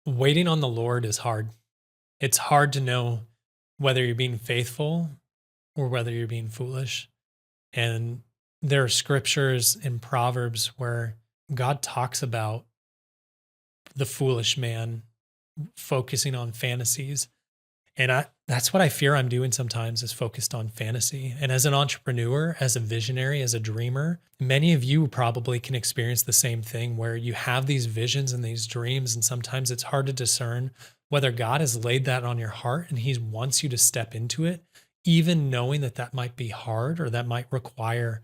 Waiting on the Lord is hard. It's hard to know whether you're being faithful or whether you're being foolish. And there are scriptures in Proverbs where God talks about the foolish man focusing on fantasies. And that's what I fear I'm doing sometimes is focused on fantasy. And as an entrepreneur, as a visionary, as a dreamer, many of you probably can experience the same thing where you have these visions and these dreams. And sometimes it's hard to discern whether God has laid that on your heart and he wants you to step into it, even knowing that that might be hard or that might require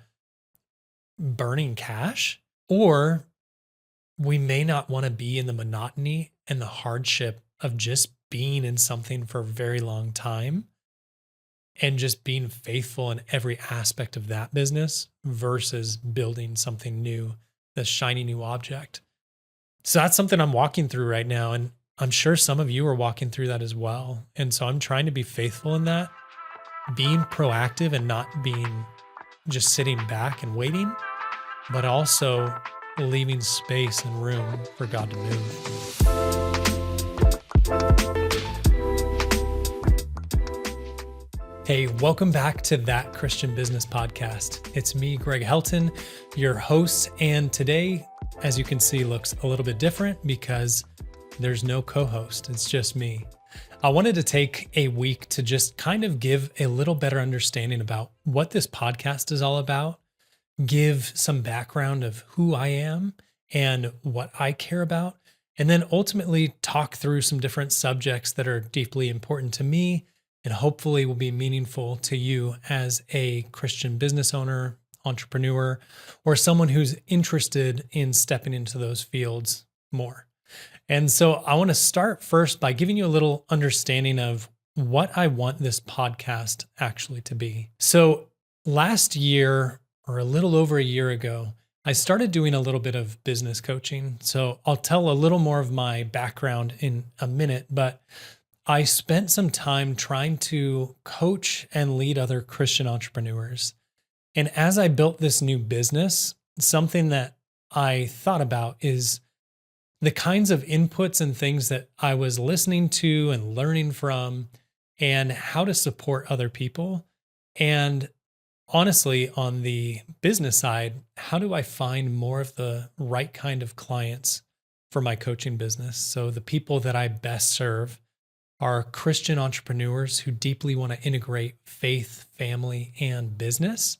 burning cash, or we may not want to be in the monotony and the hardship of just being in something for a very long time and just being faithful in every aspect of that business versus building something new, the shiny new object. So that's something I'm walking through right now. And I'm sure some of you are walking through that as well. And so I'm trying to be faithful in that, being proactive and not being just sitting back and waiting, but also leaving space and room for God to move. Hey, welcome back to That Christian Business Podcast. It's me, Greg Helton, your host. And today, as you can see, looks a little bit different because there's no co-host. It's just me. I wanted to take a week to just kind of give a little better understanding about what this podcast is all about, give some background of who I am and what I care about, and then ultimately talk through some different subjects that are deeply important to me and hopefully will be meaningful to you as a Christian business owner, entrepreneur, or someone who's interested in stepping into those fields more. And so I want to start first by giving you a little understanding of what I want this podcast actually to be. So last year, or a little over a year ago, I started doing a little bit of business coaching. So I'll tell a little more of my background in a minute, but I spent some time trying to coach and lead other Christian entrepreneurs. And as I built this new business, something that I thought about is the kinds of inputs and things that I was listening to and learning from, and how to support other people. And honestly, on the business side, how do I find more of the right kind of clients for my coaching business? So the people that I best serve are Christian entrepreneurs who deeply want to integrate faith, family, and business.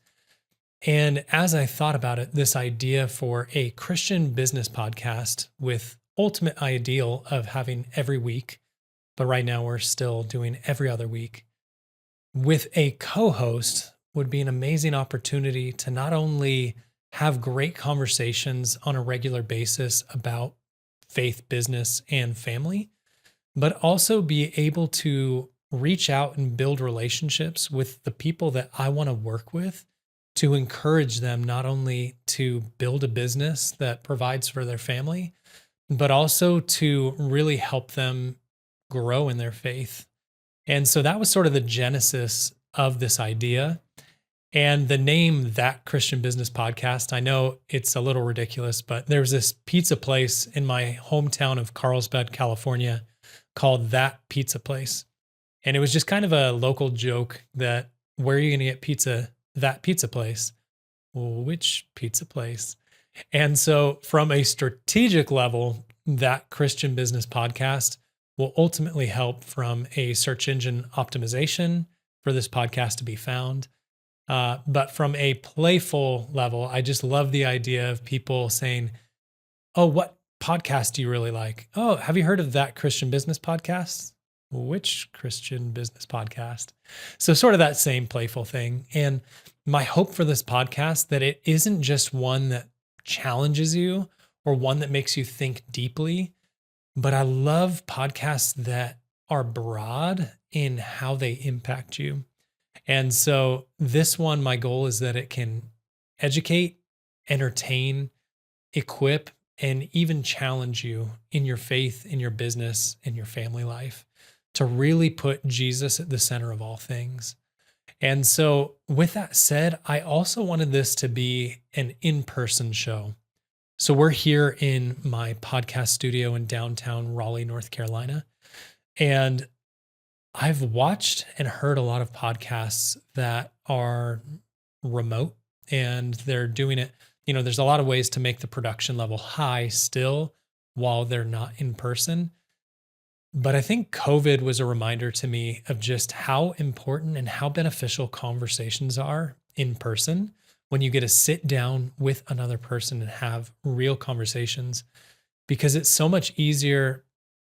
And as I thought about it, this idea for a Christian business podcast with ultimate ideal of having every week, but right now we're still doing every other week, with a co-host would be an amazing opportunity to not only have great conversations on a regular basis about faith, business, and family, but also be able to reach out and build relationships with the people that I want to work with to encourage them not only to build a business that provides for their family, but also to really help them grow in their faith. And so that was sort of the genesis of this idea. And the name That Christian Business Podcast, I know it's a little ridiculous, but there's this pizza place in my hometown of Carlsbad, California, called That Pizza Place. And it was just kind of a local joke that where are you going to get pizza? That pizza place. Well, which pizza place? And so from a strategic level, That Christian Business Podcast will ultimately help from a search engine optimization for this podcast to be found. But from a playful level, I just love the idea of people saying, oh, what podcast do you really like? Oh, have you heard of That Christian Business Podcast? Which Christian business podcast? So sort of that same playful thing. And my hope for this podcast that it isn't just one that challenges you or one that makes you think deeply, but I love podcasts that are broad in how they impact you. And so this one, my goal is that it can educate, entertain, equip, and even challenge you in your faith, in your business, in your family life to really put Jesus at the center of all things. And so with that said, I also wanted this to be an in-person show. So we're here in my podcast studio in downtown Raleigh, North Carolina. And I've watched and heard a lot of podcasts that are remote and they're doing it. There's a lot of ways to make the production level high still while they're not in person. But I think COVID was a reminder to me of just how important and how beneficial conversations are in person when you get to sit down with another person and have real conversations, because it's so much easier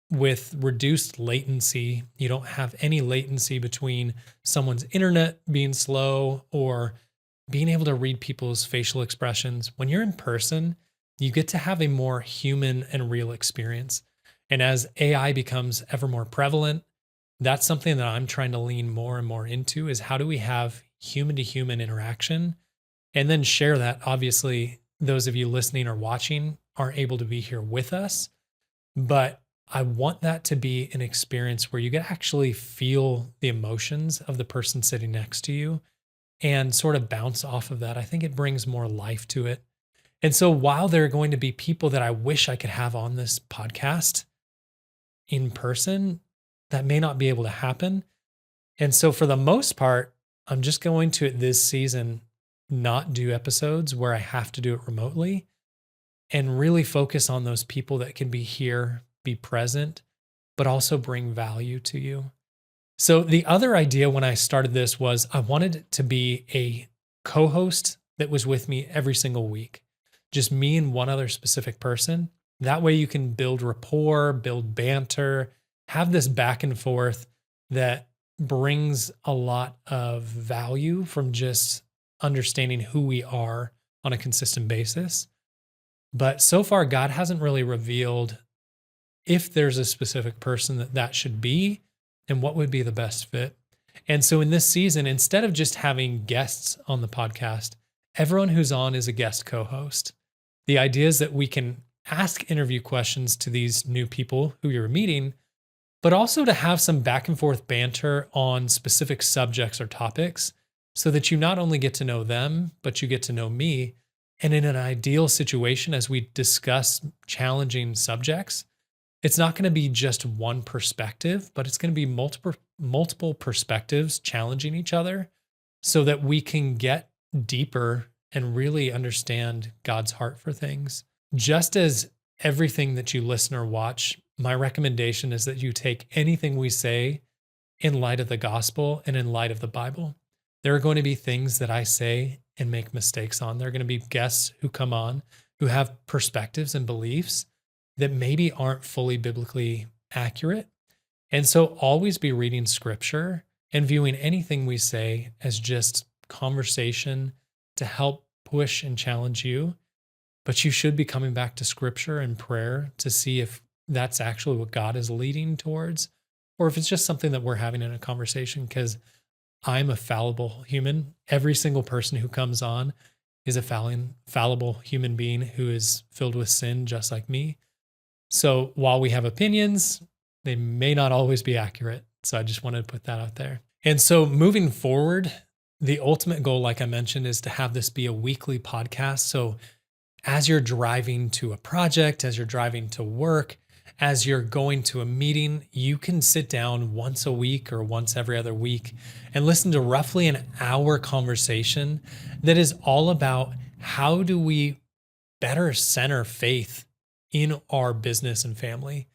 with reduced latency. You don't have any latency between someone's internet being slow or being able to read people's facial expressions. When you're in person, you get to have a more human and real experience. And as AI becomes ever more prevalent, that's something that I'm trying to lean more and more into is how do we have human to human interaction and then share that. Obviously, those of you listening or watching aren't able to be here with us, but I want that to be an experience where you can actually feel the emotions of the person sitting next to you and sort of bounce off of that. I think it brings more life to it. And so while there are going to be people that I wish I could have on this podcast in person, that may not be able to happen. And so for the most part, I'm just going to this season not do episodes where I have to do it remotely and really focus on those people that can be here, be present, but also bring value to you. So the other idea when I started this was I wanted it to be a co-host that was with me every single week, just me and one other specific person. That way you can build rapport, build banter, have this back and forth that brings a lot of value from just understanding who we are on a consistent basis. But so far, God hasn't really revealed if there's a specific person that should be and what would be the best fit. And so in this season, instead of just having guests on the podcast, everyone who's on is a guest co-host. The idea is that we can ask interview questions to these new people who you're meeting, but also to have some back and forth banter on specific subjects or topics so that you not only get to know them, but you get to know me. And in an ideal situation, as we discuss challenging subjects, it's not going to be just one perspective, but it's going to be multiple perspectives challenging each other so that we can get deeper and really understand God's heart for things. Just as everything that you listen or watch, my recommendation is that you take anything we say in light of the gospel and in light of the Bible. There are going to be things that I say and make mistakes on. There are going to be guests who come on who have perspectives and beliefs that maybe aren't fully biblically accurate. And so always be reading scripture and viewing anything we say as just conversation to help push and challenge you. But you should be coming back to scripture and prayer to see if that's actually what God is leading towards, or if it's just something that we're having in a conversation, because I'm a fallible human. Every single person who comes on is a fallible human being who is filled with sin, just like me. So while we have opinions, they may not always be accurate. So I just wanted to put that out there. And so moving forward, the ultimate goal, like I mentioned, is to have this be a weekly podcast. So as you're driving to a project, as you're driving to work, as you're going to a meeting, you can sit down once a week or once every other week and listen to roughly an hour conversation that is all about how do we better center faith in our business and family.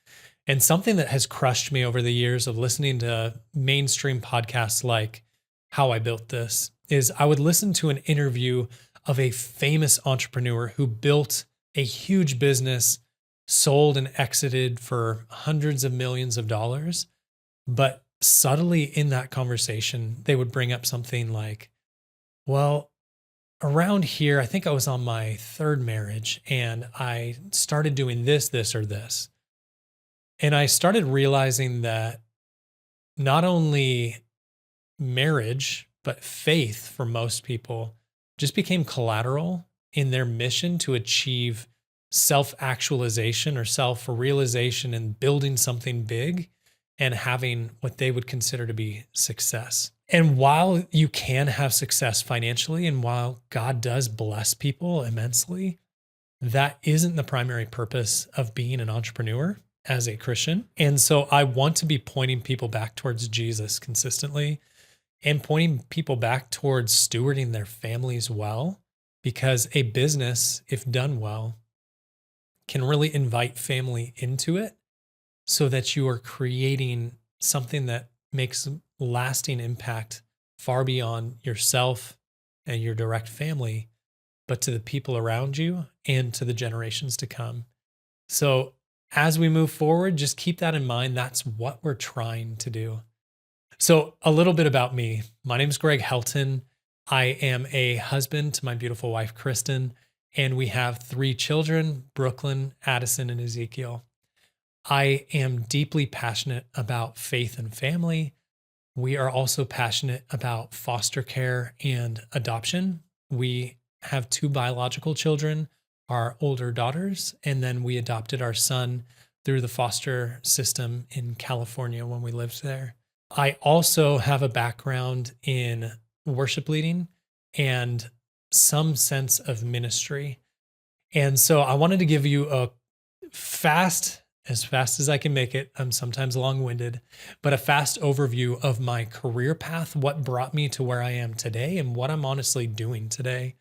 And something that has crushed me over the years of listening to mainstream podcasts like How I Built This is I would listen to an interview of a famous entrepreneur who built a huge business, sold and exited for hundreds of millions of dollars. But subtly in that conversation, they would bring up something like, well, around here, I think I was on my third marriage and I started doing this, or this. And I started realizing that not only marriage, but faith for most people just became collateral in their mission to achieve self-actualization or self-realization and building something big and having what they would consider to be success. And while you can have success financially, and while God does bless people immensely, that isn't the primary purpose of being an entrepreneur as a Christian. And so I want to be pointing people back towards Jesus consistently and pointing people back towards stewarding their families well, because a business, if done well, can really invite family into it so that you are creating something that makes lasting impact far beyond yourself and your direct family, but to the people around you and to the generations to come. So as we move forward, just keep that in mind. That's what we're trying to do. So a little bit about me. My name is Greg Helton. I am a husband to my beautiful wife, Kristen, and we have 3 children, Brooklyn, Addison, and Ezekiel. I am deeply passionate about faith and family. We are also passionate about foster care and adoption. We have 2 biological children, our older daughters, and then we adopted our son through the foster system in California when we lived there. I also have a background in worship leading and some sense of ministry. And so I wanted to give you a as fast as I can make it, I'm sometimes long-winded, but a fast overview of my career path, what brought me to where I am today, and what I'm honestly doing today.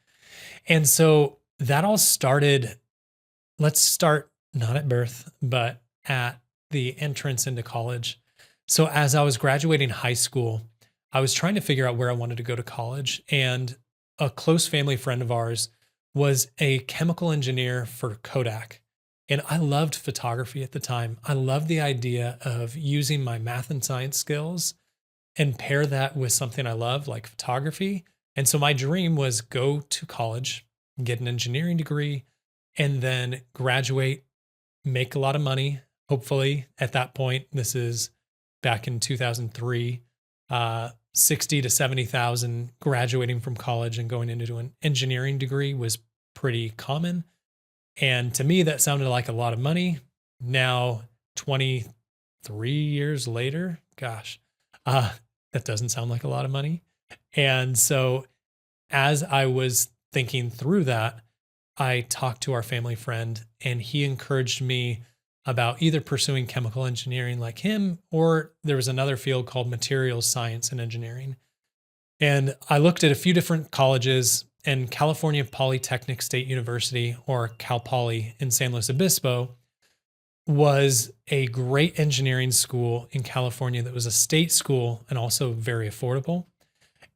And so that all started, let's start not at birth, but at the entrance into college. So as I was graduating high school, I was trying to figure out where I wanted to go to college. And a close family friend of ours was a chemical engineer for Kodak. And I loved photography at the time. I loved the idea of using my math and science skills and pair that with something I love, like photography. And so my dream was go to college, get an engineering degree, and then graduate, make a lot of money. Hopefully at that point, this is back in 2003, 60 to 70,000 graduating from college and going into an engineering degree was pretty common. And to me, that sounded like a lot of money. Now, 23 years later, gosh, that doesn't sound like a lot of money. And so as I was thinking through that, I talked to our family friend and he encouraged me about either pursuing chemical engineering like him, or there was another field called materials science and engineering. And I looked at a few different colleges, and California Polytechnic State University, or Cal Poly in San Luis Obispo, was a great engineering school in California that was a state school and also very affordable.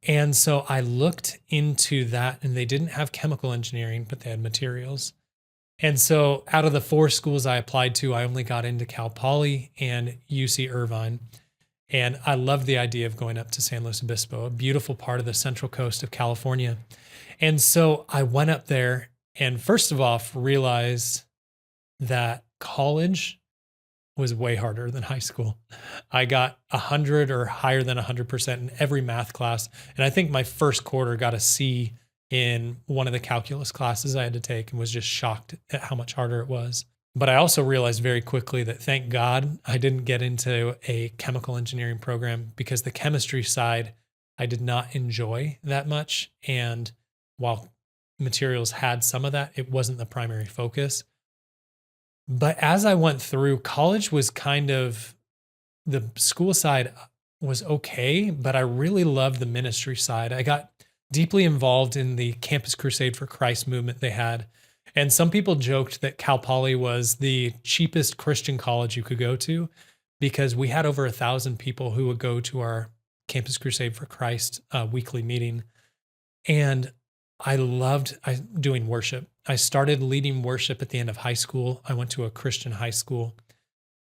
And so I looked into that, and they didn't have chemical engineering, but they had materials. And so out of the 4 schools I applied to, I only got into Cal Poly and UC Irvine. And I loved the idea of going up to San Luis Obispo, a beautiful part of the central coast of California. And so I went up there and first of all realized that college was way harder than high school. I got 100 or higher than 100% in every math class. And I think my first quarter got a C in one of the calculus classes I had to take and was just shocked at how much harder it was. But I also realized very quickly that thank God I didn't get into a chemical engineering program, because the chemistry side I did not enjoy that much. And while materials had some of that, it wasn't the primary focus. But as I went through, college was kind of, the school side was okay, but I really loved the ministry side. I got deeply involved in the Campus Crusade for Christ movement they had. And some people joked that Cal Poly was the cheapest Christian college you could go to, because we had over 1,000 people who would go to our Campus Crusade for Christ weekly meeting. And I loved doing worship. I started leading worship at the end of high school. I went to a Christian high school,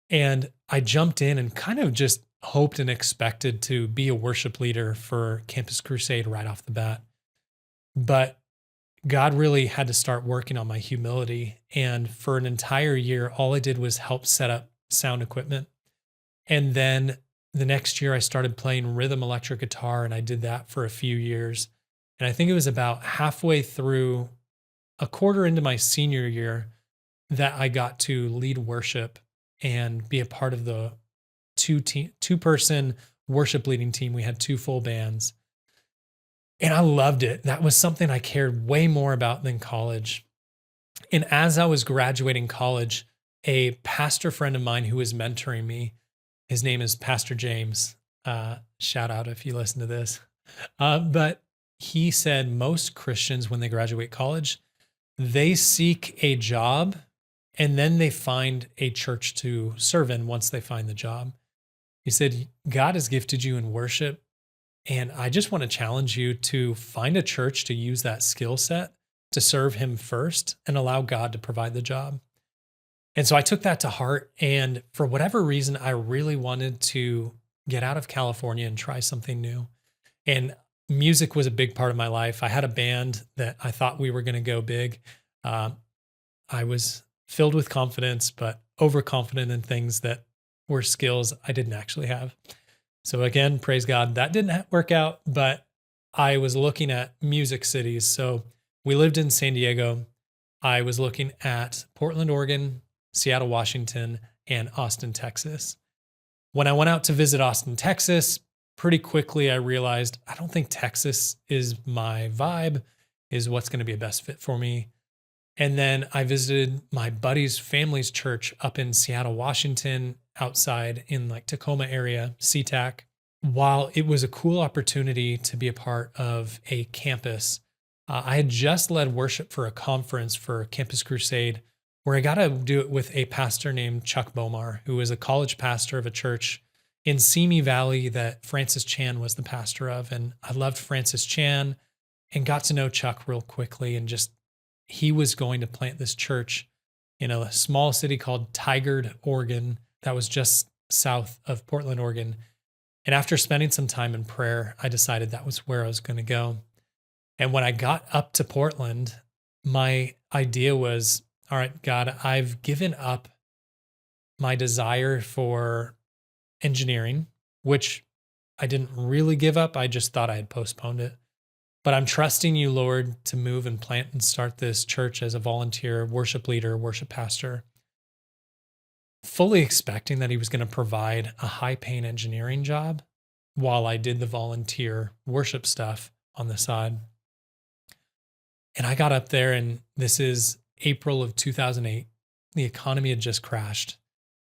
and I jumped in and kind of just hoped and expected to be a worship leader for Campus Crusade right off the bat. But God really had to start working on my humility. And for an entire year, all I did was help set up sound equipment. And then the next year I started playing rhythm electric guitar, and I did that for a few years. And I think it was about halfway through, a quarter into my senior year, that I got to lead worship and be a part of the two-person worship leading team. We had 2 full bands. And I loved it. That was something I cared way more about than college. And as I was graduating college, a pastor friend of mine who was mentoring me, his name is Pastor James. Shout out if you listen to this. But he said most Christians, when they graduate college, they seek a job and then they find a church to serve in once they find the job. He said, God has gifted you in worship. And I just want to challenge you to find a church to use that skill set to serve him first and allow God to provide the job. And so I took that to heart. And for whatever reason, I really wanted to get out of California and try something new. And music was a big part of my life. I had a band that I thought we were going to go big. Um, I was filled with confidence, but overconfident in things that were skills I didn't actually have. So again, praise God, that didn't work out, but I was looking at music cities. So we lived in San Diego. I was looking at Portland, Oregon, Seattle, Washington, and Austin, Texas. When I went out to visit Austin, Texas, pretty quickly I realized I don't think Texas is my vibe, is what's going to be a best fit for me. And then I visited my buddy's family's church up in Seattle, Washington, outside in like Tacoma area, SeaTac. While it was a cool opportunity to be a part of a campus, I had just led worship for a conference for Campus Crusade, where I got to do it with a pastor named Chuck Bomar, who is a college pastor of a church in Simi Valley that Francis Chan was the pastor of. And I loved Francis Chan and got to know Chuck real quickly, and just he was going to plant this church in a small city called Tigard, Oregon, that was just south of Portland, Oregon. And after spending some time in prayer, I decided that was where I was going to go. And when I got up to Portland, my idea was, all right, God, I've given up my desire for engineering, which I didn't really give up. I just thought I had postponed it. But I'm trusting you, Lord, to move and plant and start this church as a volunteer worship leader, worship pastor, fully expecting that he was going to provide a high-paying engineering job while I did the volunteer worship stuff on the side. And I got up there, and this is April of 2008. The economy had just crashed.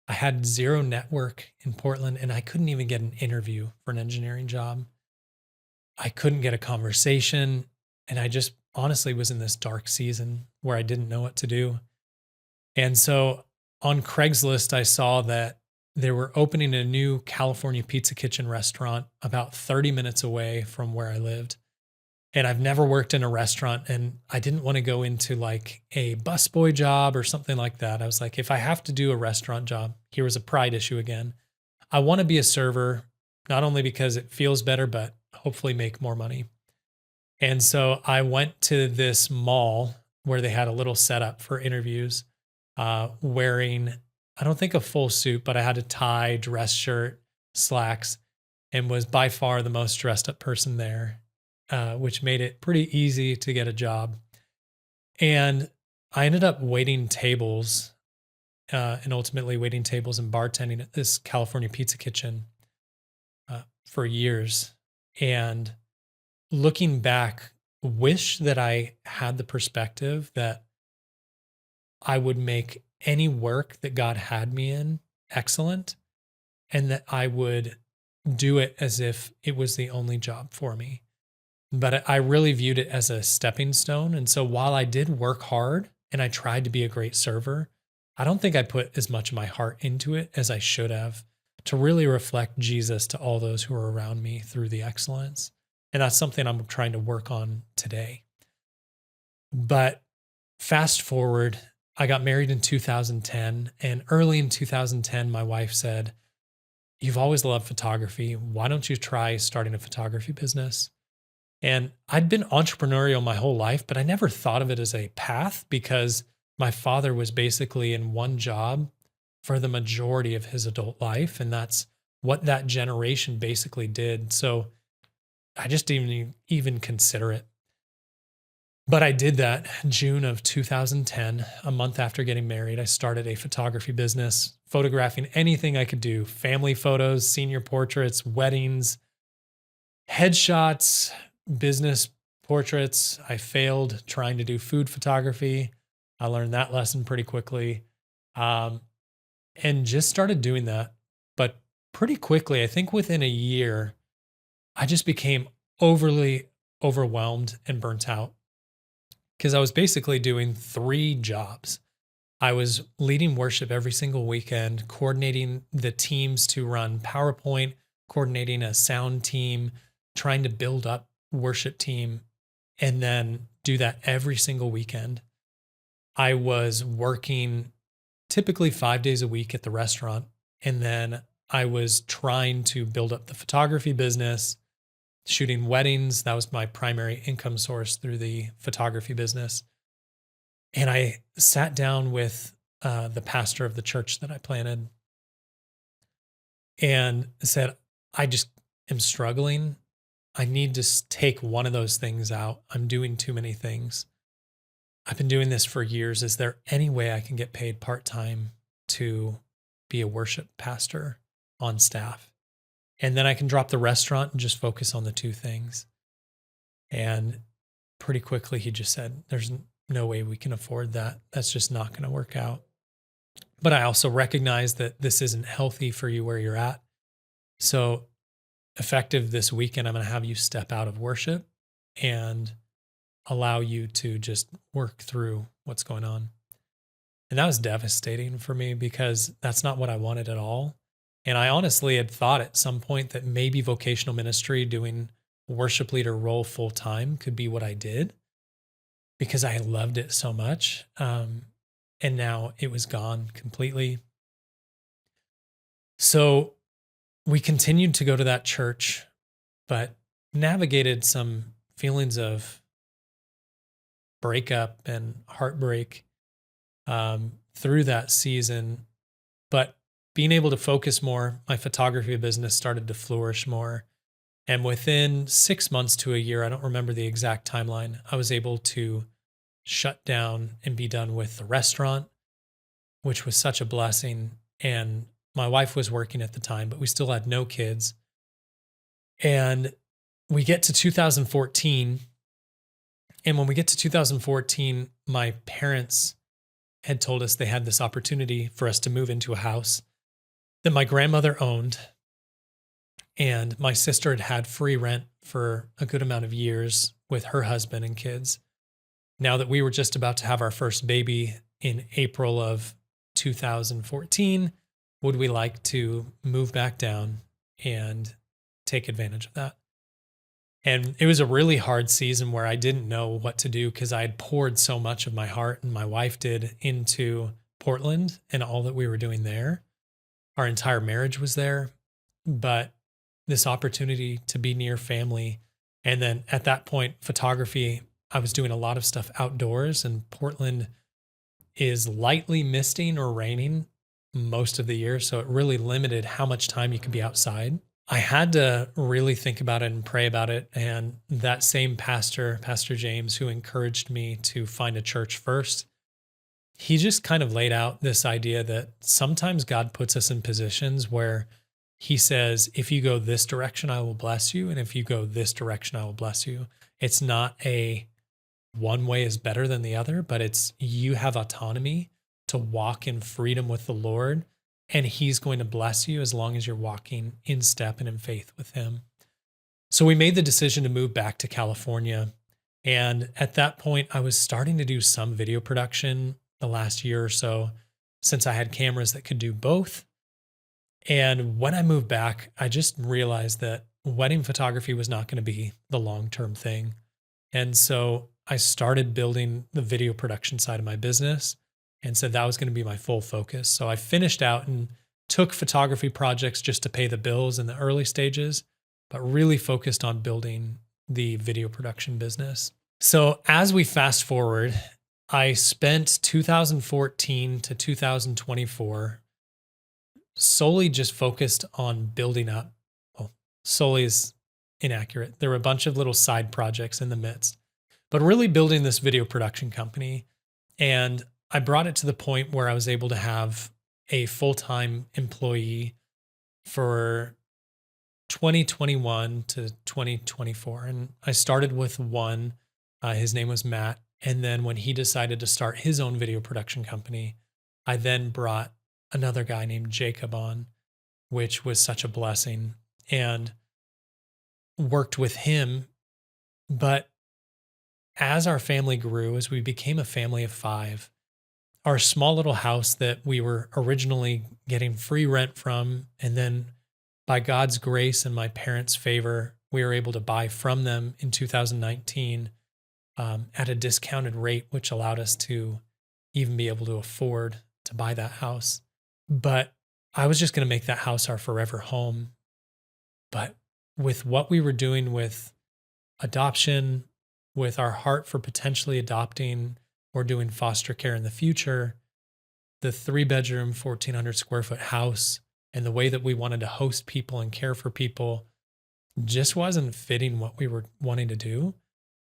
I had zero network in Portland, and I couldn't even get an interview for an engineering job. I couldn't get a conversation, and I just honestly was in this dark season where I didn't know what to do. And so on Craigslist, I saw that they were opening a new California Pizza Kitchen restaurant about 30 minutes away from where I lived. And I've never worked in a restaurant, and I didn't want to go into like a busboy job or something like that. I was like, if I have to do a restaurant job, here was a pride issue again. I want to be a server, not only because it feels better, but hopefully make more money. And so I went to this mall where they had a little setup for interviews, wearing, I don't think a full suit, but I had a tie, dress shirt, slacks, and was by far the most dressed up person there, which made it pretty easy to get a job. And I ended up waiting tables and ultimately waiting tables and bartending at this California Pizza Kitchen for years. And looking back, wish that I had the perspective that I would make any work that God had me in excellent, and that I would do it as if it was the only job for me. But I really viewed it as a stepping stone. And so while I did work hard and I tried to be a great server, I don't think I put as much of my heart into it as I should have to really reflect Jesus to all those who are around me through the excellence. And that's something I'm trying to work on today. But fast forward, I got married in 2010, and early in 2010, my wife said, "You've always loved photography. Why don't you try starting a photography business?" And I'd been entrepreneurial my whole life, but I never thought of it as a path because my father was basically in one job for the majority of his adult life. And that's what that generation basically did. So I just didn't even consider it. But I did that June of 2010, a month after getting married. I started a photography business, photographing anything I could do: family photos, senior portraits, weddings, headshots, business portraits. I failed trying to do food photography. I learned that lesson pretty quickly, um, and just started doing that. But pretty quickly, I think within a year, I just became overly overwhelmed and burnt out because I was basically doing three jobs. I was leading worship every single weekend, coordinating the teams to run PowerPoint, coordinating a sound team, trying to build up worship team, and then do that every single weekend. I was working typically 5 days a week at the restaurant. And then I was trying to build up the photography business, shooting weddings. That was my primary income source through the photography business. And I sat down with the pastor of the church that I planted and said, I just am struggling. I need to take one of those things out. I'm doing too many things. I've been doing this for years. Is there any way I can get paid part-time to be a worship pastor on staff? And then I can drop the restaurant and just focus on the two things. And pretty quickly, he just said, there's no way we can afford that. That's just not going to work out. But I also recognize that this isn't healthy for you where you're at. So effective this weekend, I'm going to have you step out of worship and allow you to just work through what's going on. And that was devastating for me because that's not what I wanted at all. And I honestly had thought at some point that maybe vocational ministry, doing worship leader role full time, could be what I did because I loved it so much. And now it was gone completely. So we continued to go to that church, but navigated some feelings of breakup and heartbreak through that season. But being able to focus more, my photography business started to flourish more. And within 6 months to a year, I don't remember the exact timeline, I was able to shut down and be done with the restaurant, which was such a blessing. And my wife was working at the time, but we still had no kids. And we get to 2014. And when we get to 2014, my parents had told us they had this opportunity for us to move into a house that my grandmother owned. And my sister had had free rent for a good amount of years with her husband and kids. Now that we were just about to have our first baby in April of 2014, would we like to move back down and take advantage of that? And it was a really hard season where I didn't know what to do because I had poured so much of my heart, and my wife did, into Portland and all that we were doing there. Our entire marriage was there, but this opportunity to be near family. And then at that point, photography, I was doing a lot of stuff outdoors, and Portland is lightly misting or raining most of the year. So it really limited how much time you could be outside. I had to really think about it and pray about it. And that same pastor, Pastor James, who encouraged me to find a church first, he just kind of laid out this idea that sometimes God puts us in positions where he says, if you go this direction, I will bless you. And if you go this direction, I will bless you. It's not a one way is better than the other, but it's you have autonomy to walk in freedom with the Lord, and he's going to bless you as long as you're walking in step and in faith with him. So we made the decision to move back to California. And at that point, I was starting to do some video production the last year or so, since I had cameras that could do both. And when I moved back, I just realized that wedding photography was not going to be the long-term thing. And so I started building the video production side of my business and said that was going to be my full focus. So I finished out and took photography projects just to pay the bills in the early stages, but really focused on building the video production business. So as we fast forward, I spent 2014 to 2024 solely just focused on building up. Well, solely is inaccurate. There were a bunch of little side projects in the midst, but really building this video production company. And I brought it to the point where I was able to have a full-time employee for 2021 to 2024. And I started with one. His name was Matt. And then when he decided to start his own video production company, I then brought another guy named Jacob on, which was such a blessing, and worked with him. But as our family grew, as we became a family of five, our small little house that we were originally getting free rent from, and then by God's grace and my parents' favor, we were able to buy from them in 2019 at a discounted rate, which allowed us to even be able to afford to buy that house. But I was just going to make that house our forever home. But with what we were doing with adoption, with our heart for potentially adopting or doing foster care in the future, the 3-bedroom, 1,400 square foot house, and the way that we wanted to host people and care for people just wasn't fitting what we were wanting to do.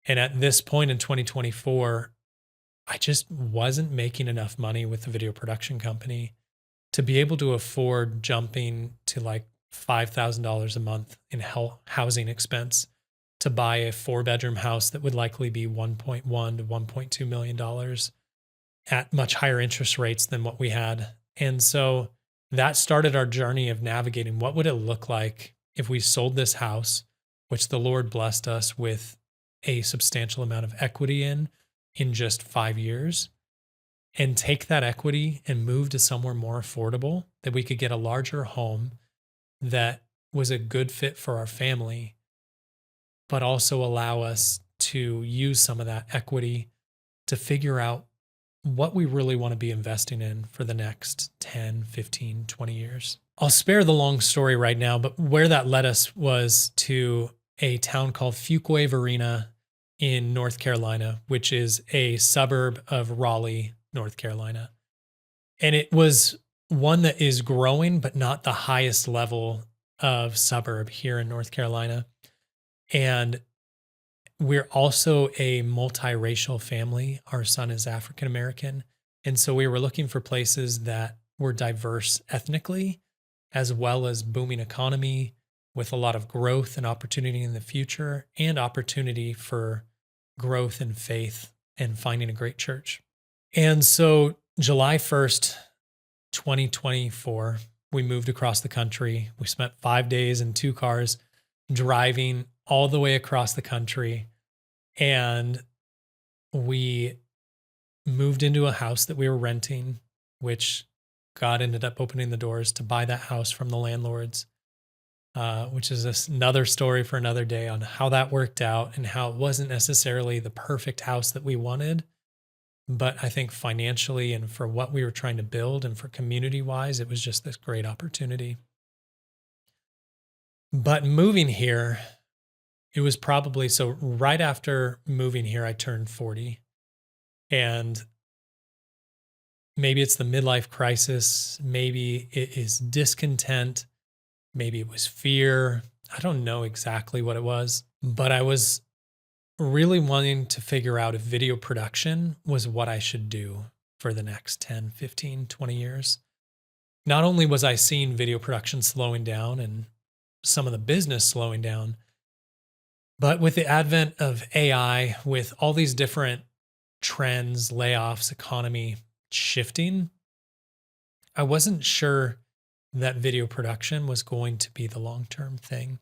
And at this point in 2024, I just wasn't making enough money with the video production company to be able to afford jumping to like $5,000 a month in housing expense to buy a 4-bedroom house that would likely be $1.1 to $1.2 million at much higher interest rates than what we had. And so that started our journey of navigating what would it look like if we sold this house, which the Lord blessed us with a substantial amount of equity in just 5 years, and take that equity and move to somewhere more affordable, that we could get a larger home that was a good fit for our family, but also allow us to use some of that equity to figure out what we really want to be investing in for the next 10, 15, 20 years. I'll spare the long story right now, but where that led us was to a town called Fuquay-Varina in North Carolina, which is a suburb of Raleigh, North Carolina. And it was one that is growing, but not the highest level of suburb here in North Carolina. And we're also a multiracial family. Our son is African American. And so we were looking for places that were diverse ethnically, as well as booming economy with a lot of growth and opportunity in the future, and opportunity for growth in faith and finding a great church. And so July 1st, 2024, we moved across the country. We spent 5 days in 2 cars driving all the way across the country. And we moved into a house that we were renting, which God ended up opening the doors to buy that house from the landlords, which is another story for another day on how that worked out and how it wasn't necessarily the perfect house that we wanted. But I think financially and for what we were trying to build and for community-wise, it was just this great opportunity. But moving here, it was probably, so right after moving here, I turned 40. And maybe it's the midlife crisis. Maybe it is discontent. Maybe it was fear. I don't know exactly what it was, but I was really wanting to figure out if video production was what I should do for the next 10, 15, 20 years. Not only was I seeing video production slowing down and some of the business slowing down, but with the advent of AI, with all these different trends, layoffs, economy shifting, I wasn't sure that video production was going to be the long-term thing.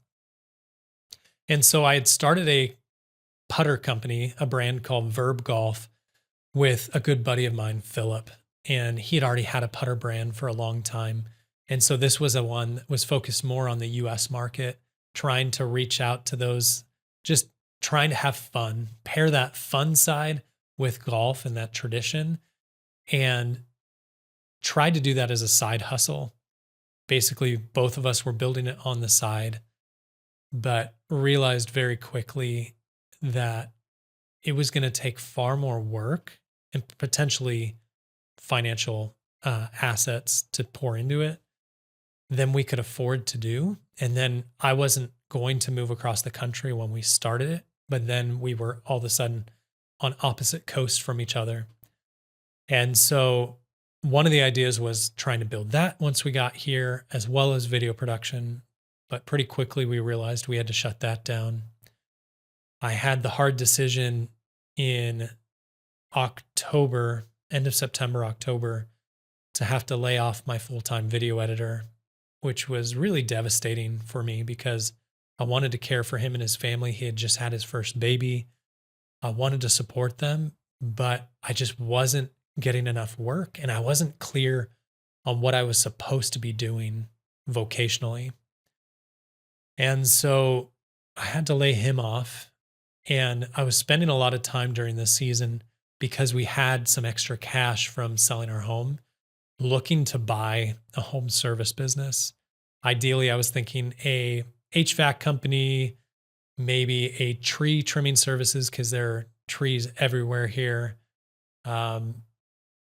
And so I had started a putter company, a brand called Verb Golf, with a good buddy of mine, Philip. And he had already had a putter brand for a long time. And so this was a one that was focused more on the US market, trying to reach out to those, just trying to have fun, pair that fun side with golf and that tradition, and tried to do that as a side hustle. Basically, both of us were building it on the side, but realized very quickly that it was going to take far more work and potentially financial assets to pour into it than we could afford to do. And then I wasn't going to move across the country when we started it, but then we were all of a sudden on opposite coasts from each other. And so one of the ideas was trying to build that once we got here, as well as video production. But pretty quickly we realized we had to shut that down. I had the hard decision in October, end of September, October, to have to lay off my full-time video editor, which was really devastating for me because I wanted to care for him and his family. He had just had his first baby. I wanted to support them, but I just wasn't getting enough work and I wasn't clear on what I was supposed to be doing vocationally. And so I had to lay him off. And I was spending a lot of time during this season because we had some extra cash from selling our home, looking to buy a home service business. Ideally, I was thinking a HVAC company, maybe a tree trimming services because there are trees everywhere here,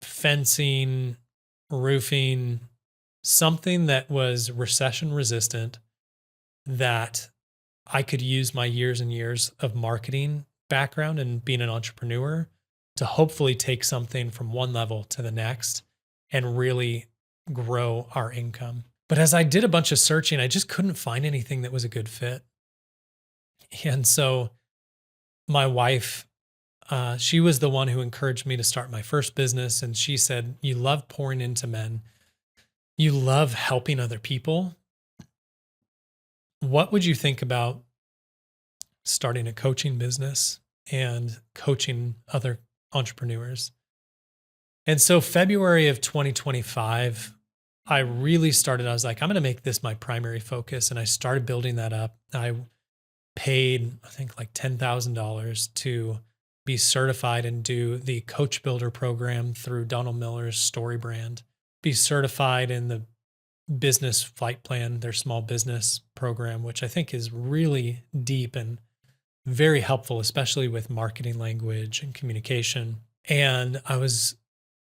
fencing, roofing, something that was recession resistant that I could use my years and years of marketing background and being an entrepreneur to hopefully take something from one level to the next and really grow our income. But as I did a bunch of searching, I just couldn't find anything that was a good fit. And so my wife, she was the one who encouraged me to start my first business. And she said, "You love pouring into men. You love helping other people. What would you think about starting a coaching business and coaching other entrepreneurs?" And so February of 2025, I really started, I was like, I'm going to make this my primary focus. And I started building that up. I paid, I think like $10,000 to be certified and do the Coach Builder program through Donald Miller's Story Brand, be certified in the Business Flight Plan, their small business program, which I think is really deep and very helpful, especially with marketing language and communication. And I was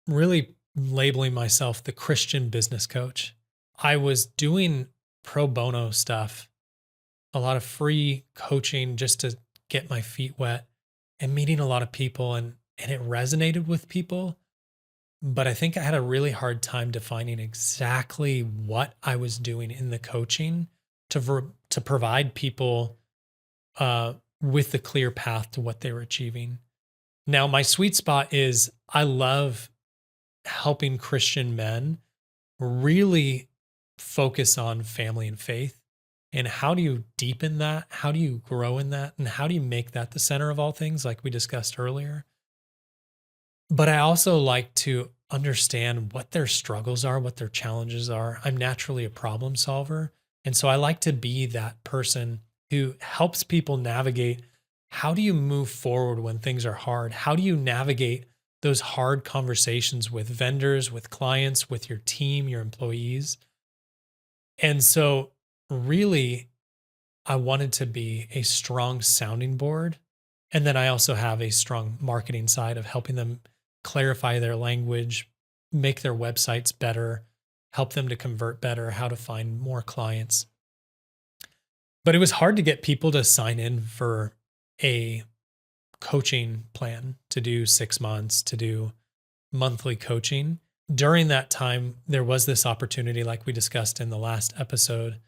really labeling myself the Christian business coach. I was doing pro bono stuff, a lot of free coaching just to get my feet wet and meeting a lot of people. And it resonated with people. But I think I had a really hard time defining exactly what I was doing in the coaching to provide people with the clear path to what they were achieving. Now, my sweet spot is I love helping Christian men really focus on family and faith. And how do you deepen that? How do you grow in that? And how do you make that the center of all things, like we discussed earlier? But I also like to understand what their struggles are, what their challenges are. I'm naturally a problem solver. And so I like to be that person who helps people navigate. How do you move forward when things are hard? How do you navigate those hard conversations with vendors, with clients, with your team, your employees? And so really, I wanted to be a strong sounding board. And then I also have a strong marketing side of helping them clarify their language, make their websites better, help them to convert better, how to find more clients. But it was hard to get people to sign in for a coaching plan to do 6 months, to do monthly coaching. During that time, there was this opportunity, like we discussed in the last episode,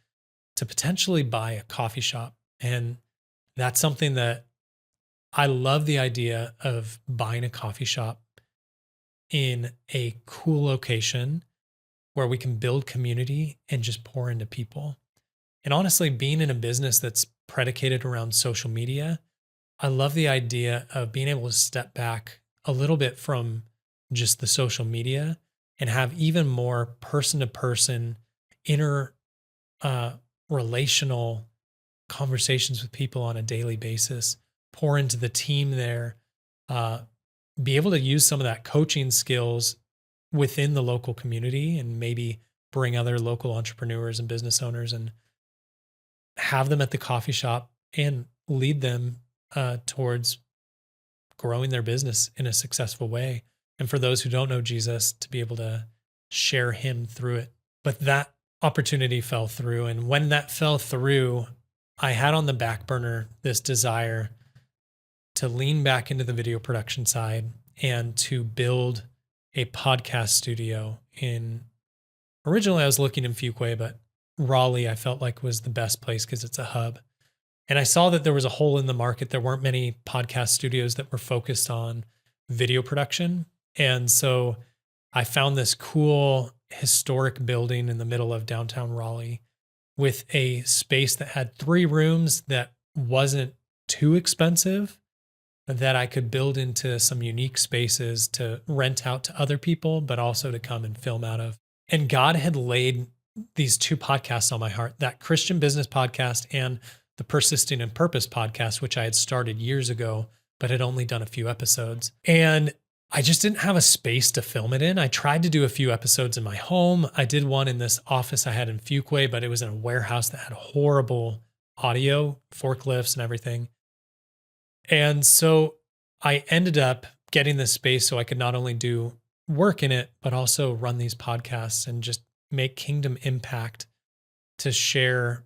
to potentially buy a coffee shop. And that's something that I love, the idea of buying a coffee shop in a cool location where we can build community and just pour into people. And honestly, being in a business that's predicated around social media, I love the idea of being able to step back a little bit from just the social media and have even more person-to-person, inner relational conversations with people on a daily basis, pour into the team there, be able to use some of that coaching skills within the local community and maybe bring other local entrepreneurs and business owners and have them at the coffee shop and lead them towards growing their business in a successful way. And for those who don't know Jesus, to be able to share him through it. But that opportunity fell through. And when that fell through, I had on the back burner this desire to lean back into the video production side and to build a podcast studio originally I was looking in Fuquay, but Raleigh I felt like was the best place because it's a hub. And I saw that there was a hole in the market. There weren't many podcast studios that were focused on video production. And so I found this cool historic building in the middle of downtown Raleigh with a space that had 3 rooms that wasn't too expensive, that I could build into some unique spaces to rent out to other people, but also to come and film out of. And God had laid these 2 podcasts on my heart, that Christian business podcast and the Persisting in Purpose podcast, which I had started years ago, but had only done a few episodes. And I just didn't have a space to film it in. I tried to do a few episodes in my home. I did one in this office I had in Fuquay, but it was in a warehouse that had horrible audio, forklifts and everything. And so I ended up getting this space so I could not only do work in it, but also run these podcasts and just make kingdom impact to share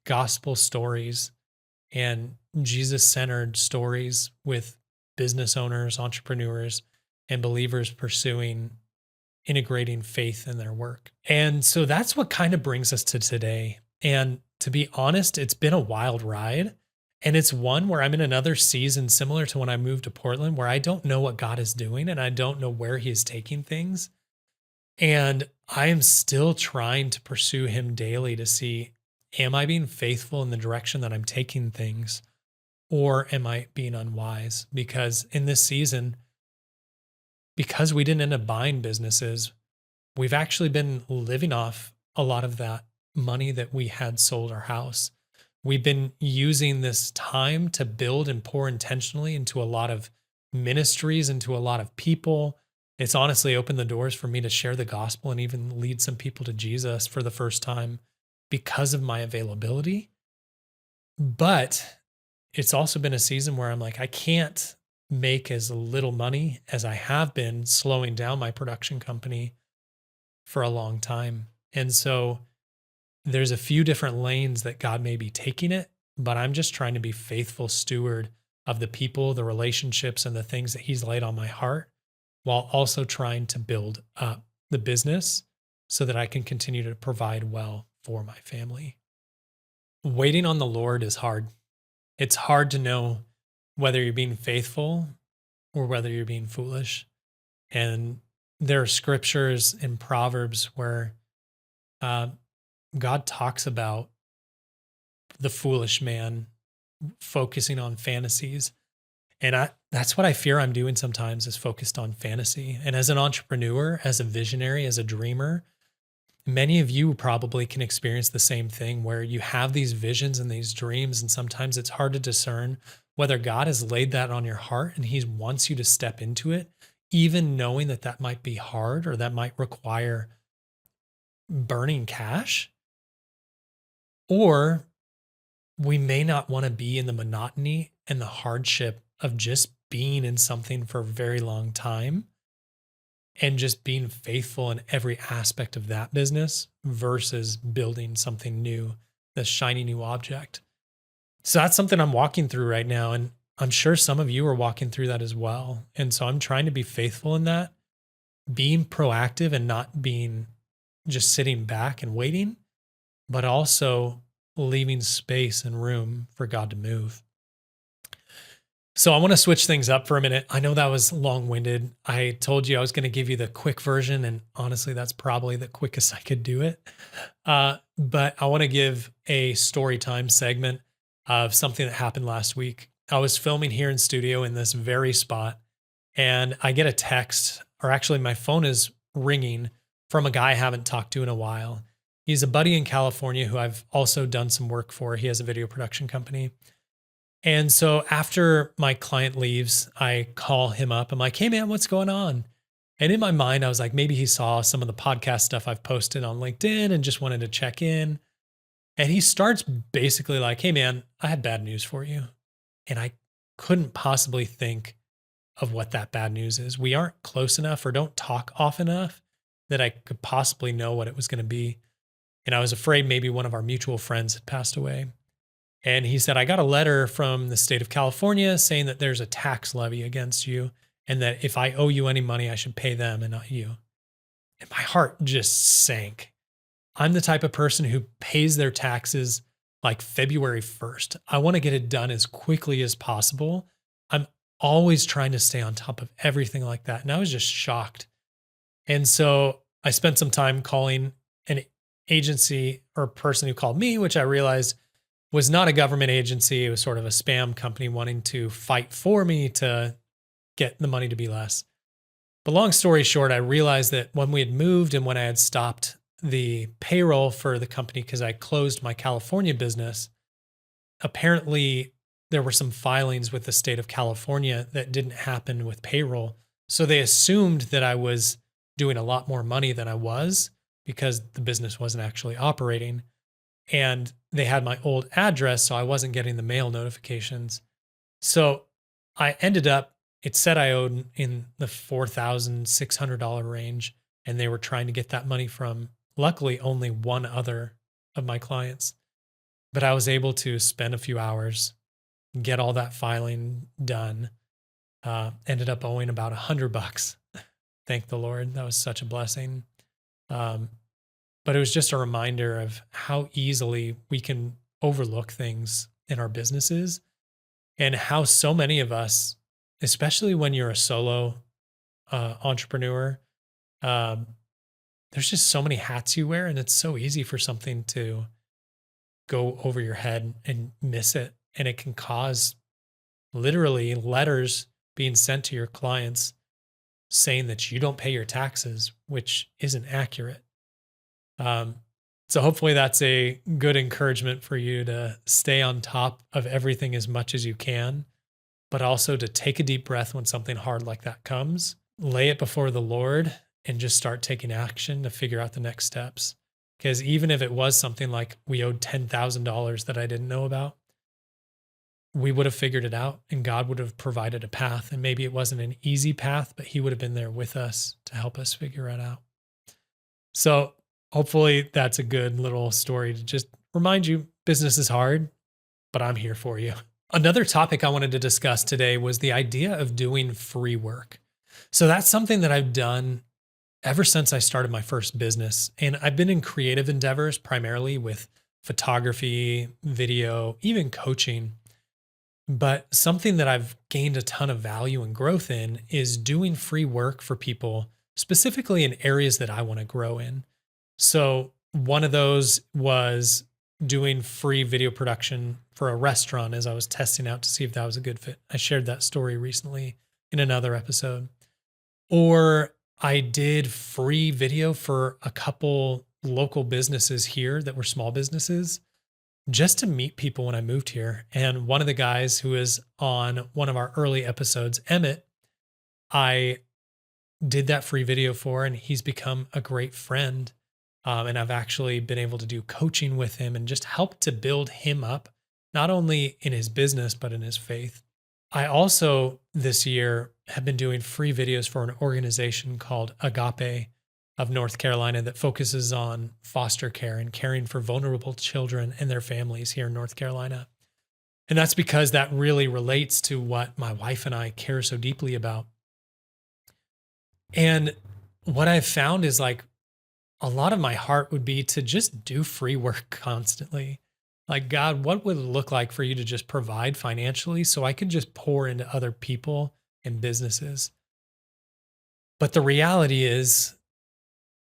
gospel stories and Jesus-centered stories with business owners, entrepreneurs, and believers pursuing integrating faith in their work. And so that's what kind of brings us to today. And to be honest, it's been a wild ride. And it's one where I'm in another season similar to when I moved to Portland, where I don't know what God is doing and I don't know where he is taking things. And I am still trying to pursue him daily to see, am I being faithful in the direction that I'm taking things? Or am I being unwise? Because in this season, because we didn't end up buying businesses, we've actually been living off a lot of that money that we had sold our house. We've been using this time to build and pour intentionally into a lot of ministries, into a lot of people. It's honestly opened the doors for me to share the gospel and even lead some people to Jesus for the first time because of my availability. But it's also been a season where I'm like, I can't make as little money as I have been slowing down my production company for a long time. And so there's a few different lanes that God may be taking it, but I'm just trying to be faithful steward of the people, the relationships, and the things that he's laid on my heart, while also trying to build up the business so that I can continue to provide well for my family. Waiting on the Lord is hard. It's hard to know whether you're being faithful or whether you're being foolish. And there are scriptures in Proverbs where God talks about the foolish man focusing on fantasies. And that's what I fear I'm doing sometimes, is focused on fantasy. And as an entrepreneur, as a visionary, as a dreamer, many of you probably can experience the same thing, where you have these visions and these dreams, and sometimes it's hard to discern whether God has laid that on your heart and he wants you to step into it, even knowing that that might be hard or that might require burning cash. Or we may not want to be in the monotony and the hardship of just being in something for a very long time and just being faithful in every aspect of that business versus building something new, this shiny new object. So that's something I'm walking through right now. And I'm sure some of you are walking through that as well. And so I'm trying to be faithful in that, being proactive and not being just sitting back and waiting, but also leaving space and room for God to move. So I want to switch things up for a minute. I know that was long-winded. I told you I was going to give you the quick version, and honestly, that's probably the quickest I could do it. But I want to give a story time segment of something that happened last week. I was filming here in studio in this very spot, and I get a text, or actually my phone is ringing, from a guy I haven't talked to in a while. He's a buddy in California who I've also done some work for. He has a video production company. And so after my client leaves, I call him up. I'm like, hey man, what's going on? And in my mind, I was like, maybe he saw some of the podcast stuff I've posted on LinkedIn and just wanted to check in. And he starts basically like, hey man, I had bad news for you. And I couldn't possibly think of what that bad news is. We aren't close enough or don't talk often enough that I could possibly know what it was going to be. And I was afraid maybe one of our mutual friends had passed away. And he said, I got a letter from the state of California saying that there's a tax levy against you and that if I owe you any money, I should pay them and not you. And my heart just sank. I'm the type of person who pays their taxes like February 1st. I want to get it done as quickly as possible. I'm always trying to stay on top of everything like that. And I was just shocked. And so I spent some time calling an agency or person who called me, which I realized was not a government agency. It was sort of a spam company wanting to fight for me to get the money to be less. But long story short, I realized that when we had moved and when I had stopped the payroll for the company because I closed my California business, apparently there were some filings with the state of California that didn't happen with payroll. So they assumed that I was doing a lot more money than I was because the business wasn't actually operating. And they had my old address, so I wasn't getting the mail notifications. So I ended up, it said I owed in the $4,600 range, and they were trying to get that money from, luckily, only one other of my clients. But I was able to spend a few hours, get all that filing done, ended up owing about $100. Thank the Lord. That was such a blessing. But it was just a reminder of how easily we can overlook things in our businesses and how so many of us, especially when you're a solo entrepreneur, there's just so many hats you wear, and it's so easy for something to go over your head and miss it. And it can cause literally letters being sent to your clients saying that you don't pay your taxes, which isn't accurate. So hopefully that's a good encouragement for you to stay on top of everything as much as you can, but also to take a deep breath when something hard like that comes, lay it before the Lord, and just start taking action to figure out the next steps. Because even if it was something like we owed $10,000 that I didn't know about, we would have figured it out and God would have provided a path. And maybe it wasn't an easy path, but He would have been there with us to help us figure it out. So hopefully that's a good little story to just remind you business is hard, but I'm here for you. Another topic I wanted to discuss today was the idea of doing free work. So that's something that I've done ever since I started my first business. And I've been in creative endeavors, primarily with photography, video, even coaching. But something that I've gained a ton of value and growth in is doing free work for people, specifically in areas that I want to grow in. So one of those was doing free video production for a restaurant as I was testing out to see if that was a good fit. I shared that story recently in another episode. Or I did free video for a couple local businesses here that were small businesses just to meet people when I moved here. And one of the guys who is on one of our early episodes, Emmett, I did that free video for, and he's become a great friend. And I've actually been able to do coaching with him and just help to build him up, not only in his business, but in his faith. I also this year have been doing free videos for an organization called Agape of North Carolina that focuses on foster care and caring for vulnerable children and their families here in North Carolina. And that's because that really relates to what my wife and I care so deeply about. And what I've found is like a lot of my heart would be to just do free work constantly. Like, God, what would it look like for you to just provide financially so I could just pour into other people and businesses? But the reality is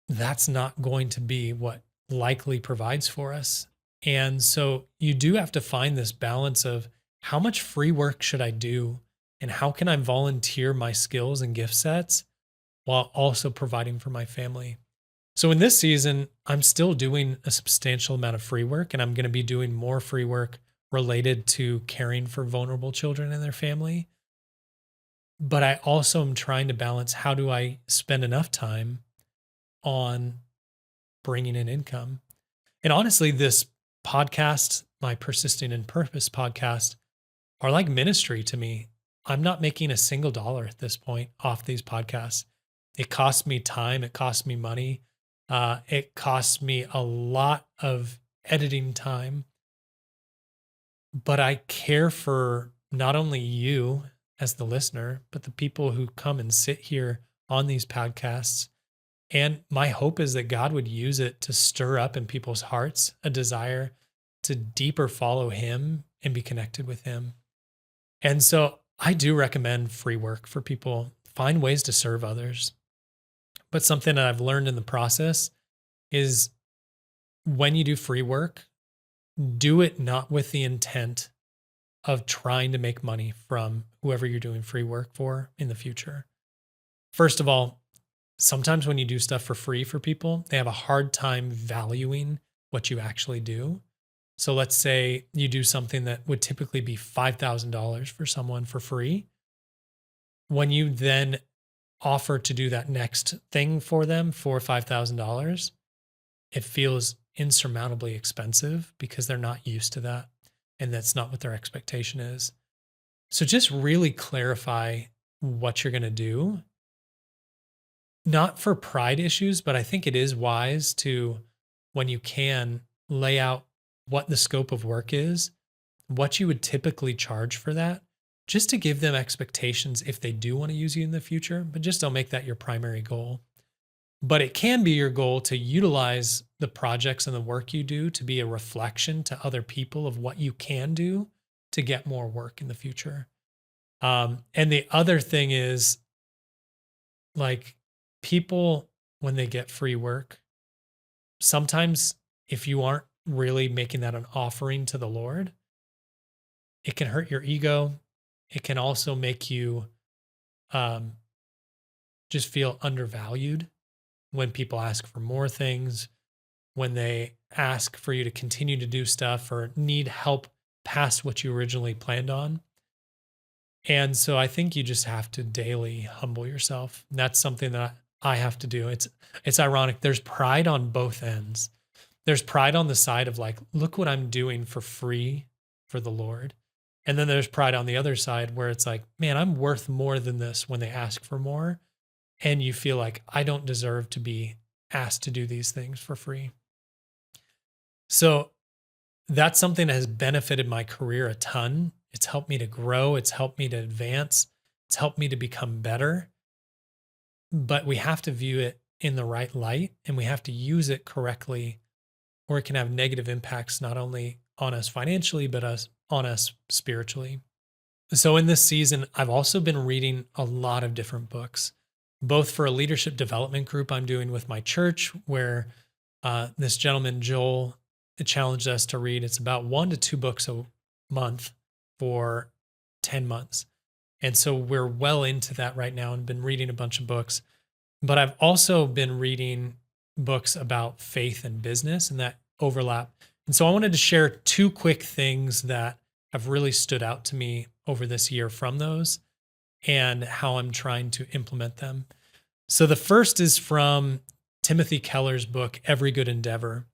that's not going to be what likely provides for us. And so you do have to find this balance of how much free work should I do and how can I volunteer my skills and gift sets while also providing for my family. So in this season, I'm still doing a substantial amount of free work, and I'm going to be doing more free work related to caring for vulnerable children and their family. But I also am trying to balance how do I spend enough time on bringing in income. And honestly, this podcast, my Persisting in Purpose podcast, are like ministry to me. I'm not making a single dollar at this point off these podcasts. It costs me time. It costs me money. It costs me a lot of editing time, but I care for not only you as the listener, but the people who come and sit here on these podcasts. And my hope is that God would use it to stir up in people's hearts a desire to deeper follow Him and be connected with Him. And so I do recommend free work for people. Find ways to serve others. But something that I've learned in the process is when you do free work, do it not with the intent of trying to make money from whoever you're doing free work for in the future. First of all, sometimes when you do stuff for free for people, they have a hard time valuing what you actually do. So let's say you do something that would typically be $5,000 for someone for free. When you then offer to do that next thing for them for $5,000, it feels insurmountably expensive because they're not used to that. And that's not what their expectation is. So just really clarify what you're going to do, not for pride issues, but I think it is wise to, when you can, lay out what the scope of work is, what you would typically charge for that, just to give them expectations if they do want to use you in the future, but just don't make that your primary goal. But it can be your goal to utilize the projects and the work you do to be a reflection to other people of what you can do to get more work in the future. And the other thing is, like, people, when they get free work, sometimes if you aren't really making that an offering to the Lord, it can hurt your ego. It can also make you just feel undervalued when people ask for more things, when they ask for you to continue to do stuff or need help past what you originally planned on. And so I think you just have to daily humble yourself. And that's something that I have to do. It's ironic. There's pride on both ends. There's pride on the side of like, look what I'm doing for free for the Lord. And then there's pride on the other side where it's like, man, I'm worth more than this when they ask for more. And you feel like I don't deserve to be asked to do these things for free. So that's something that has benefited my career a ton. It's helped me to grow. It's helped me to advance. It's helped me to become better. But we have to view it in the right light and we have to use it correctly, or it can have negative impacts not only on us financially, but on us spiritually. So in this season, I've also been reading a lot of different books, both for a leadership development group I'm doing with my church, where this gentleman, Joel, challenged us to read. It's about 1 to 2 books a month for 10 months. And so we're well into that right now and been reading a bunch of books. But I've also been reading books about faith and business and that overlap. And so I wanted to share 2 quick things that have really stood out to me over this year from those and how I'm trying to implement them. So the first is from Timothy Keller's book, Every Good Endeavor.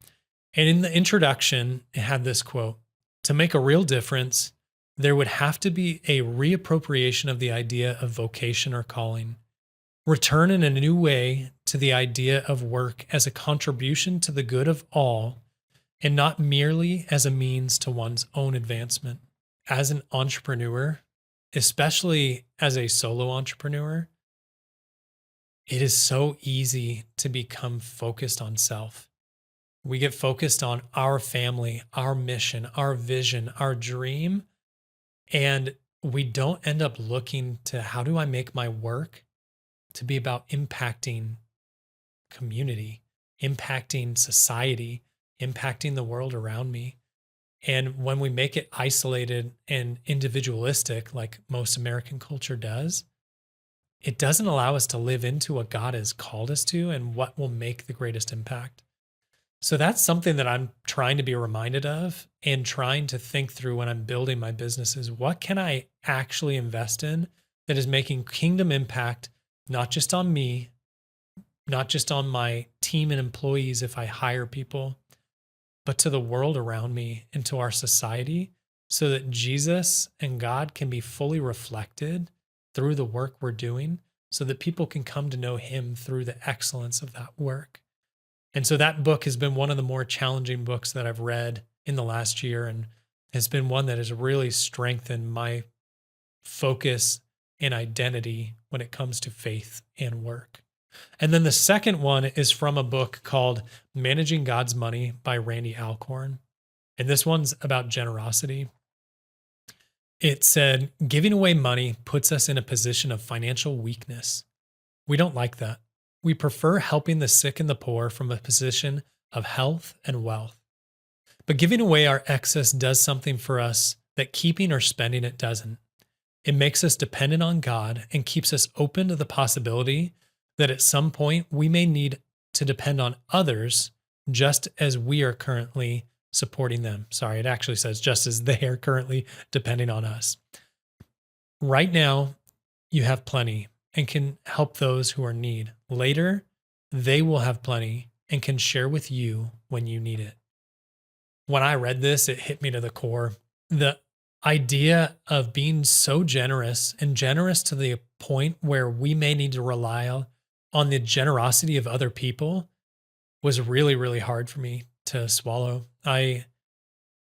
And in the introduction, it had this quote: "To make a real difference, there would have to be a reappropriation of the idea of vocation or calling. Return in a new way to the idea of work as a contribution to the good of all, and not merely as a means to one's own advancement." As an entrepreneur, especially as a solo entrepreneur, it is so easy to become focused on self. We get focused on our family, our mission, our vision, our dream, and we don't end up looking to how do I make my work to be about impacting community, impacting society, impacting the world around me. And when we make it isolated and individualistic, like most American culture does, it doesn't allow us to live into what God has called us to and what will make the greatest impact. So that's something that I'm trying to be reminded of and trying to think through when I'm building my businesses. What can I actually invest in that is making kingdom impact, not just on me, not just on my team and employees if I hire people, but to the world around me and to our society, so that Jesus and God can be fully reflected through the work we're doing, so that people can come to know Him through the excellence of that work. And so that book has been one of the more challenging books that I've read in the last year, and has been one that has really strengthened my focus and identity when it comes to faith and work. And then the second one is from a book called Managing God's Money by Randy Alcorn. And this one's about generosity. It said, giving away money puts us in a position of financial weakness. We don't like that. We prefer helping the sick and the poor from a position of health and wealth. But giving away our excess does something for us that keeping or spending it doesn't. It makes us dependent on God and keeps us open to the possibility that at some point we may need to depend on others just as we are currently supporting them. Sorry, it actually says just as they are currently depending on us. Right now, you have plenty and can help those who are in need. Later, they will have plenty and can share with you when you need it. When I read this, it hit me to the core. The idea of being so generous and generous to the point where we may need to rely on the generosity of other people was really, really hard for me to swallow. I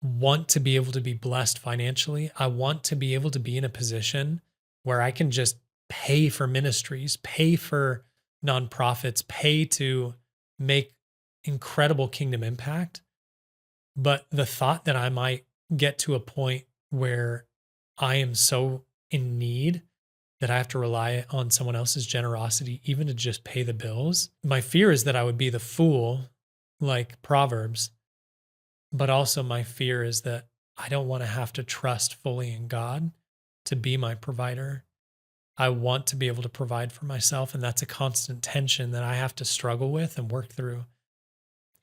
want to be able to be blessed financially. I want to be able to be in a position where I can just pay for ministries, pay for nonprofits, pay to make incredible kingdom impact. But the thought that I might get to a point where I am so in need that I have to rely on someone else's generosity, even to just pay the bills. My fear is that I would be the fool, like Proverbs. But also my fear is that I don't want to have to trust fully in God to be my provider. I want to be able to provide for myself. And that's a constant tension that I have to struggle with and work through.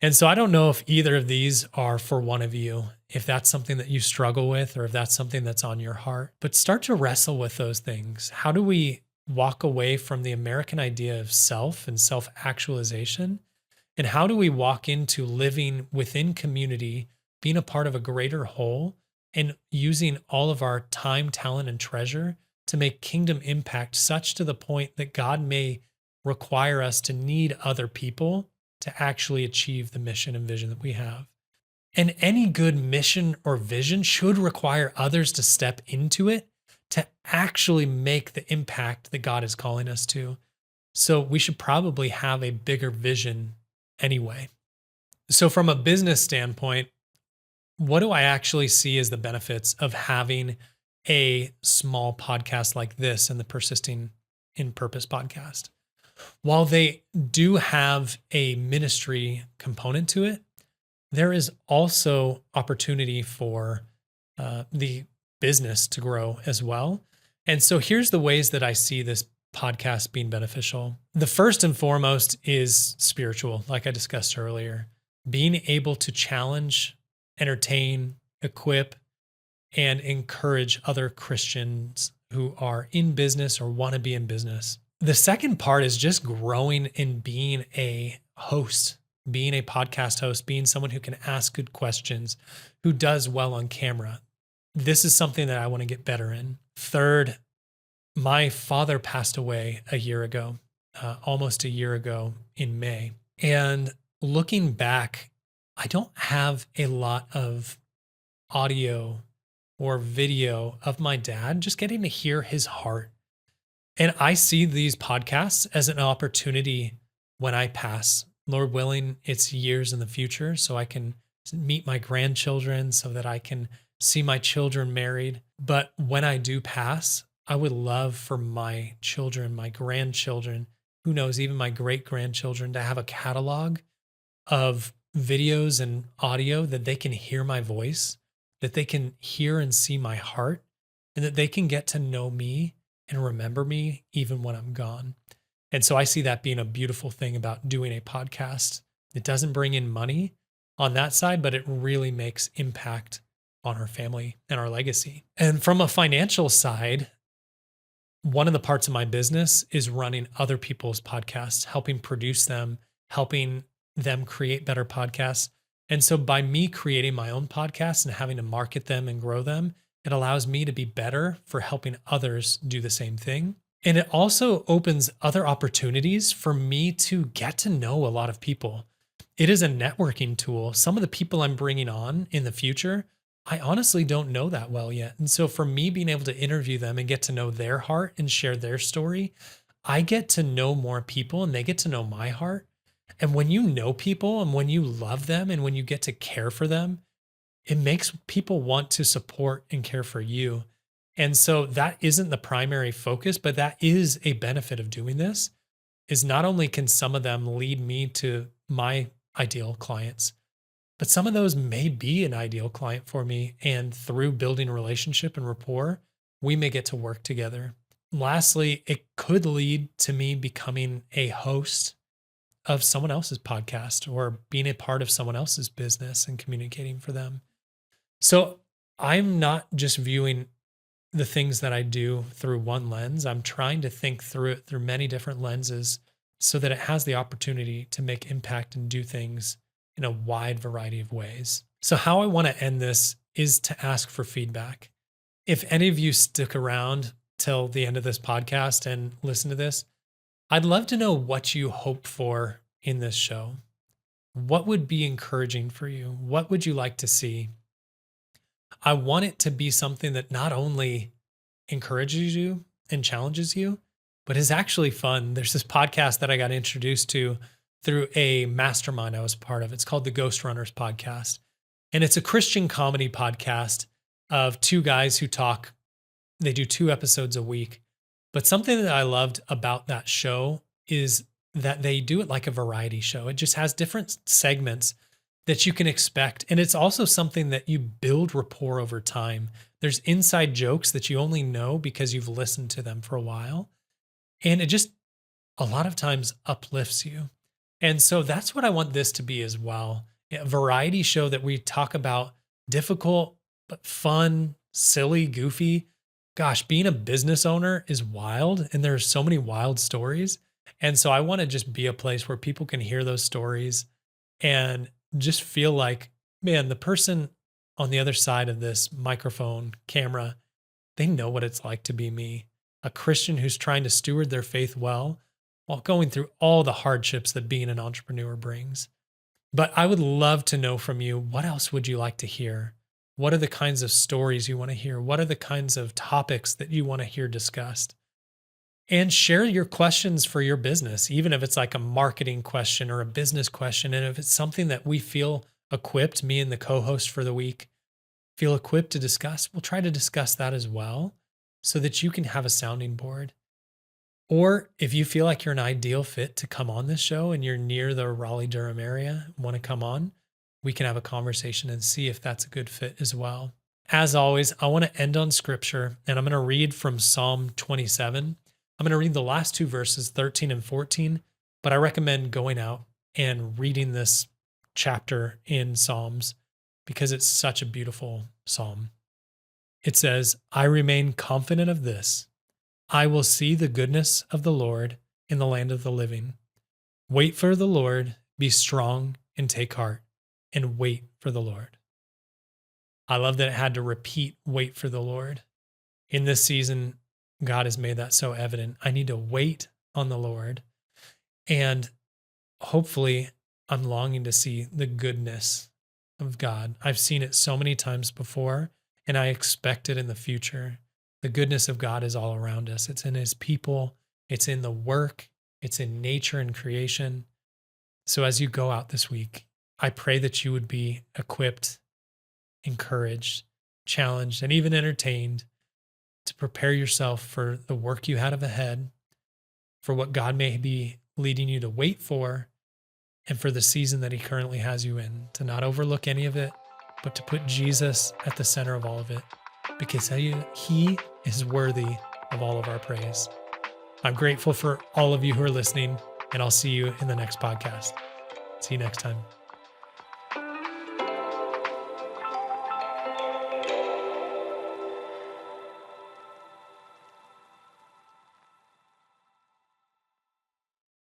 And so I don't know if either of these are for one of you, if that's something that you struggle with, or if that's something that's on your heart. But start to wrestle with those things. How do we walk away from the American idea of self and self-actualization? And how do we walk into living within community, being a part of a greater whole, and using all of our time, talent, and treasure to make kingdom impact such to the point that God may require us to need other people to actually achieve the mission and vision that we have. And any good mission or vision should require others to step into it to actually make the impact that God is calling us to. So we should probably have a bigger vision anyway. So from a business standpoint, what do I actually see as the benefits of having a small podcast like this and the Persisting in Purpose podcast? While they do have a ministry component to it, there is also opportunity for the business to grow as well. And so here's the ways that I see this podcast being beneficial. The first and foremost is spiritual, like I discussed earlier. Being able to challenge, entertain, equip, and encourage other Christians who are in business or want to be in business. The second part is just growing in being a host, being a podcast host, being someone who can ask good questions, who does well on camera. This is something that I want to get better in. Third, my father passed away a year ago, almost a year ago in May. And looking back, I don't have a lot of audio or video of my dad, just getting to hear his heart. And I see these podcasts as an opportunity when I pass. Lord willing, it's years in the future, so I can meet my grandchildren, so that I can see my children married. But when I do pass, I would love for my children, my grandchildren, who knows, even my great-grandchildren, to have a catalog of videos and audio that they can hear my voice, that they can hear and see my heart, and that they can get to know me and remember me even when I'm gone. And so I see that being a beautiful thing about doing a podcast. It doesn't bring in money on that side, but it really makes impact on our family and our legacy. And from a financial side, one of the parts of my business is running other people's podcasts, helping produce them, helping them create better podcasts. And so by me creating my own podcasts and having to market them and grow them, it allows me to be better for helping others do the same thing. And it also opens other opportunities for me to get to know a lot of people. It is a networking tool. Some of the people I'm bringing on in the future, I honestly don't know that well yet. And so for me being able to interview them and get to know their heart and share their story, I get to know more people and they get to know my heart. And when you know people and when you love them and when you get to care for them, it makes people want to support and care for you. And so that isn't the primary focus, but that is a benefit of doing this is not only can some of them lead me to my ideal clients, but some of those may be an ideal client for me. And through building a relationship and rapport, we may get to work together. Lastly, it could lead to me becoming a host of someone else's podcast or being a part of someone else's business and communicating for them. So I'm not just viewing the things that I do through one lens. I'm trying to think through it through many different lenses so that it has the opportunity to make impact and do things in a wide variety of ways. So, how I want to end this is to ask for feedback. If any of you stick around till the end of this podcast and listen to this, I'd love to know what you hope for in this show. What would be encouraging for you? What would you like to see? I want it to be something that not only encourages you and challenges you, but is actually fun. There's this podcast that I got introduced to through a mastermind I was part of. It's called the Ghost Runners Podcast. And it's a Christian comedy podcast of two guys who talk. They do 2 episodes a week. But something that I loved about that show is that they do it like a variety show. It just has different segments that you can expect. And it's also something that you build rapport over time. There's inside jokes that you only know because you've listened to them for a while. And it just a lot of times uplifts you. And so that's what I want this to be as well. A variety show that we talk about difficult, but fun, silly, goofy. Gosh, being a business owner is wild. And there's so many wild stories. And so I want to just be a place where people can hear those stories and just feel like, man, the person on the other side of this microphone, camera, they know what it's like to be me, a Christian who's trying to steward their faith well while going through all the hardships that being an entrepreneur brings. But I would love to know from you, what else would you like to hear? What are the kinds of stories you want to hear? What are the kinds of topics that you want to hear discussed? And share your questions for your business, even if it's like a marketing question or a business question. And if it's something that we feel equipped, me and the co-host for the week feel equipped to discuss, we'll try to discuss that as well so that you can have a sounding board. Or if you feel like you're an ideal fit to come on this show and you're near the Raleigh-Durham area, want to come on, we can have a conversation and see if that's a good fit as well. As always, I want to end on scripture, and I'm going to read from Psalm 27. I'm going to read the last 2 verses, 13 and 14, but I recommend going out and reading this chapter in Psalms because it's such a beautiful psalm. It says, I remain confident of this. I will see the goodness of the Lord in the land of the living. Wait for the Lord, be strong and take heart, and wait for the Lord. I love that it had to repeat, wait for the Lord. In this season, God has made that so evident. I need to wait on the Lord. And hopefully, I'm longing to see the goodness of God. I've seen it so many times before, and I expect it in the future. The goodness of God is all around us. It's in His people, it's in the work, it's in nature and creation. So as you go out this week, I pray that you would be equipped, encouraged, challenged, and even entertained to prepare yourself for the work you had ahead, for what God may be leading you to wait for, and for the season that He currently has you in, to not overlook any of it, but to put Jesus at the center of all of it, because He is worthy of all of our praise. I'm grateful for all of you who are listening, and I'll see you in the next podcast. See you next time.